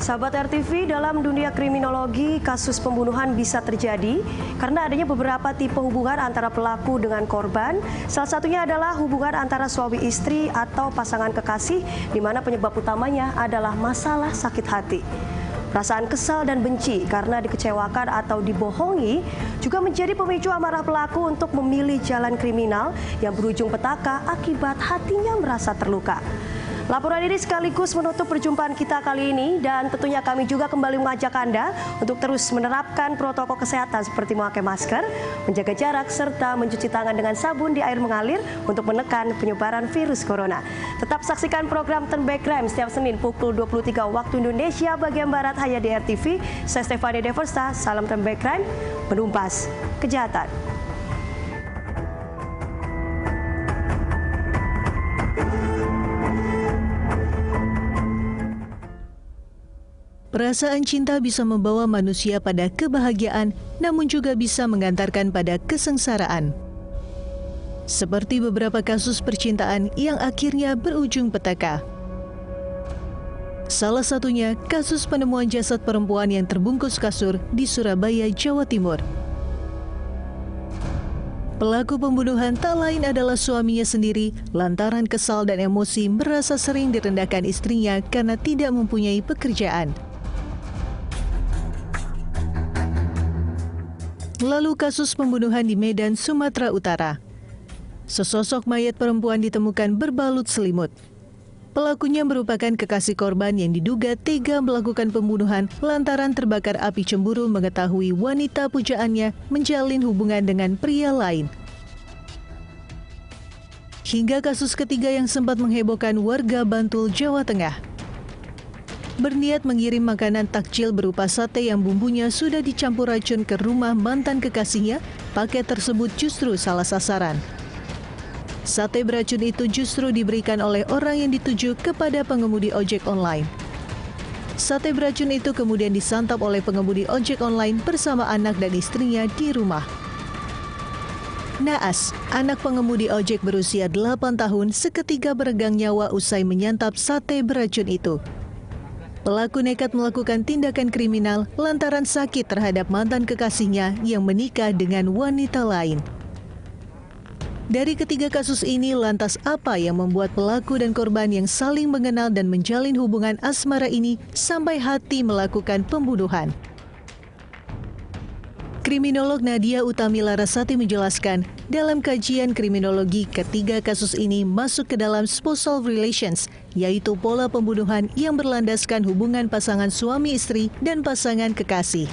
Sahabat RTV, dalam dunia kriminologi, kasus pembunuhan bisa terjadi karena adanya beberapa tipe hubungan antara pelaku dengan korban. Salah satunya adalah hubungan antara suami istri atau pasangan kekasih, di mana penyebab utamanya adalah masalah sakit hati. Perasaan kesal dan benci karena dikecewakan atau dibohongi juga menjadi pemicu amarah pelaku untuk memilih jalan kriminal yang berujung petaka akibat hatinya merasa terluka. Laporan ini sekaligus menutup perjumpaan kita kali ini, dan tentunya kami juga kembali mengajak Anda untuk terus menerapkan protokol kesehatan seperti memakai masker, menjaga jarak, serta mencuci tangan dengan sabun di air mengalir untuk menekan penyebaran virus corona. Tetap saksikan program Turn Back Crime setiap Senin pukul 23 waktu Indonesia bagian Barat hanya di RTV. Saya Stefanie Deversa, salam Turn Back Crime, menumpas kejahatan. Perasaan cinta bisa membawa manusia pada kebahagiaan, namun juga bisa mengantarkan pada kesengsaraan. Seperti beberapa kasus percintaan yang akhirnya berujung petaka. Salah satunya kasus penemuan jasad perempuan yang terbungkus kasur di Surabaya, Jawa Timur. Pelaku pembunuhan tak lain adalah suaminya sendiri, lantaran kesal dan emosi merasa sering direndahkan istrinya karena tidak mempunyai pekerjaan. Lalu kasus pembunuhan di Medan, Sumatera Utara. Sesosok mayat perempuan ditemukan berbalut selimut. Pelakunya merupakan kekasih korban yang diduga tega melakukan pembunuhan lantaran terbakar api cemburu mengetahui wanita pujaannya menjalin hubungan dengan pria lain. Hingga kasus ketiga yang sempat menghebohkan warga Bantul, Jawa Tengah. Berniat mengirim makanan takjil berupa sate yang bumbunya sudah dicampur racun ke rumah mantan kekasihnya, paket tersebut justru salah sasaran. Sate beracun itu justru diberikan oleh orang yang dituju kepada pengemudi ojek online. Sate beracun itu kemudian disantap oleh pengemudi ojek online bersama anak dan istrinya di rumah. Naas, anak pengemudi ojek berusia 8 tahun seketika beregang nyawa usai menyantap sate beracun itu. Pelaku nekat melakukan tindakan kriminal lantaran sakit terhadap mantan kekasihnya yang menikah dengan wanita lain. Dari ketiga kasus ini, lantas apa yang membuat pelaku dan korban yang saling mengenal dan menjalin hubungan asmara ini sampai hati melakukan pembunuhan? Kriminolog Nadia Utami Larasati menjelaskan, dalam kajian kriminologi, ketiga kasus ini masuk ke dalam spousal relations, yaitu pola pembunuhan yang berlandaskan hubungan pasangan suami istri dan pasangan kekasih.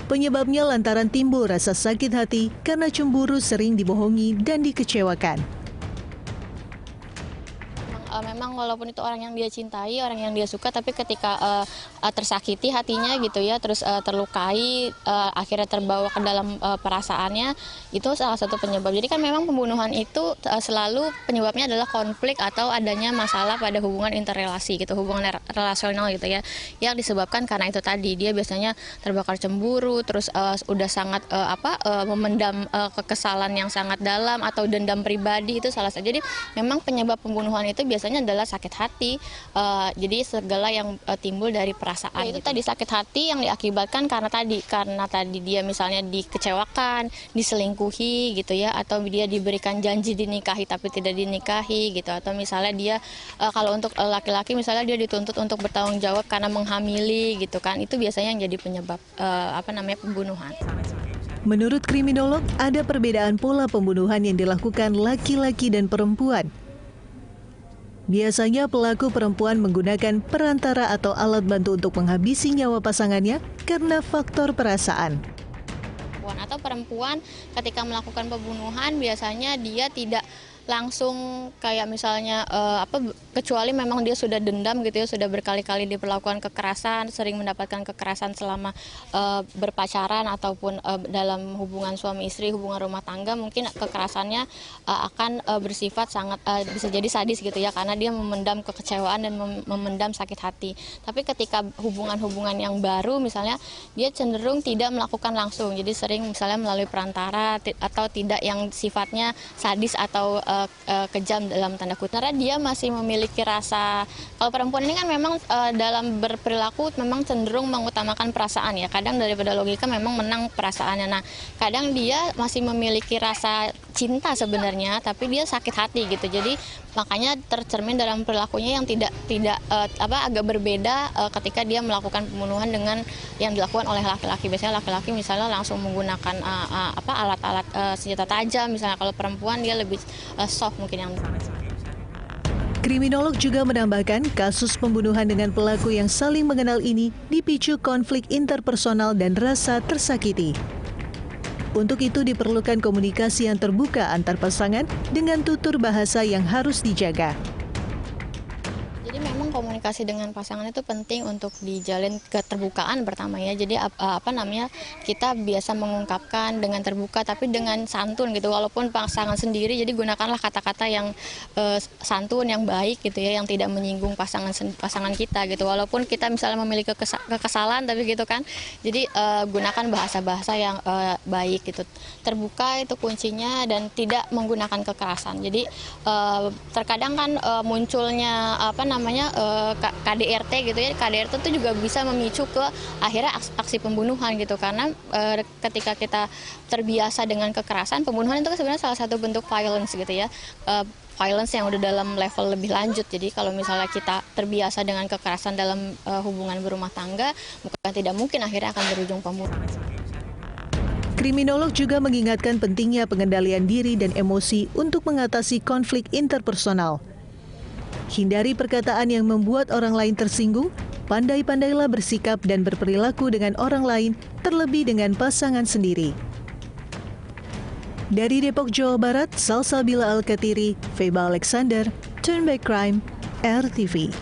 Penyebabnya lantaran timbul rasa sakit hati karena cemburu sering dibohongi dan dikecewakan. Memang walaupun itu orang yang dia cintai, orang yang dia suka, tapi ketika tersakiti hatinya gitu ya, terus terlukai, akhirnya terbawa ke dalam perasaannya, itu salah satu penyebab. Jadi kan memang pembunuhan itu selalu penyebabnya adalah konflik atau adanya masalah pada hubungan interrelasi gitu, hubungan relasional gitu ya, yang disebabkan karena itu tadi, dia biasanya terbakar cemburu, terus udah sangat memendam kekesalan yang sangat dalam atau dendam pribadi, itu salah satu. Jadi memang penyebab pembunuhan itu biasanya adalah sakit hati, jadi segala yang timbul dari perasaan. Itu tadi sakit hati yang diakibatkan karena tadi dia misalnya dikecewakan, diselingkuhi gitu ya, atau dia diberikan janji dinikahi tapi tidak dinikahi gitu, atau misalnya dia kalau untuk laki-laki misalnya dia dituntut untuk bertanggung jawab karena menghamili gitu kan, itu biasanya yang jadi penyebab pembunuhan. Menurut kriminolog, ada perbedaan pola pembunuhan yang dilakukan laki-laki dan perempuan. Biasanya pelaku perempuan menggunakan perantara atau alat bantu untuk menghabisi nyawa pasangannya karena faktor perasaan. Atau perempuan ketika melakukan pembunuhan biasanya dia tidak langsung kayak misalnya kecuali memang dia sudah dendam gitu ya, sudah berkali-kali diperlakukan kekerasan, sering mendapatkan kekerasan selama berpacaran ataupun dalam hubungan suami istri, hubungan rumah tangga, mungkin kekerasannya akan bersifat sangat bisa jadi sadis gitu ya, karena dia memendam kekecewaan dan memendam sakit hati. Tapi ketika hubungan-hubungan yang baru misalnya dia cenderung tidak melakukan langsung, jadi sering misalnya melalui perantara atau tidak yang sifatnya sadis atau kejam dalam tanda kutip. Karena dia masih memiliki rasa, kalau perempuan ini kan memang dalam berperilaku memang cenderung mengutamakan perasaan ya. Kadang daripada logika memang menang perasaannya. Nah, kadang dia masih memiliki rasa cinta sebenarnya, tapi dia sakit hati gitu. Jadi makanya tercermin dalam perilakunya yang tidak agak berbeda ketika dia melakukan pembunuhan dengan yang dilakukan oleh laki-laki. Biasanya laki-laki misalnya langsung menggunakan alat-alat senjata tajam, misalnya kalau perempuan dia lebih soft mungkin yang. Kriminolog juga menambahkan kasus pembunuhan dengan pelaku yang saling mengenal ini dipicu konflik interpersonal dan rasa tersakiti. Untuk itu diperlukan komunikasi yang terbuka antar pasangan dengan tutur bahasa yang harus dijaga. Jadi memang komunikasi dengan pasangan itu penting untuk dijalin keterbukaan pertama ya. Jadi kita biasa mengungkapkan dengan terbuka tapi dengan santun gitu. Walaupun pasangan sendiri, jadi gunakanlah kata-kata yang santun, yang baik gitu ya, yang tidak menyinggung pasangan kita gitu. Walaupun kita misalnya memiliki kekesalan tapi gitu kan. Jadi gunakan bahasa-bahasa yang baik gitu. Terbuka itu kuncinya dan tidak menggunakan kekerasan. Jadi terkadang kan munculnya KDRT gitu ya. KDRT itu juga bisa memicu ke akhirnya aksi pembunuhan gitu, karena ketika kita terbiasa dengan kekerasan, pembunuhan itu kan sebenarnya salah satu bentuk violence gitu ya. Violence yang udah dalam level lebih lanjut. Jadi kalau misalnya kita terbiasa dengan kekerasan dalam hubungan berumah tangga, bukan tidak mungkin akhirnya akan berujung pembunuhan. Kriminolog juga mengingatkan pentingnya pengendalian diri dan emosi untuk mengatasi konflik interpersonal. Hindari perkataan yang membuat orang lain tersinggung, pandai-pandailah bersikap dan berperilaku dengan orang lain, terlebih dengan pasangan sendiri. Dari Depok, Jawa Barat, Salsabila Al-Katiri, Feba Alexander, Turn Back Crime, RTV.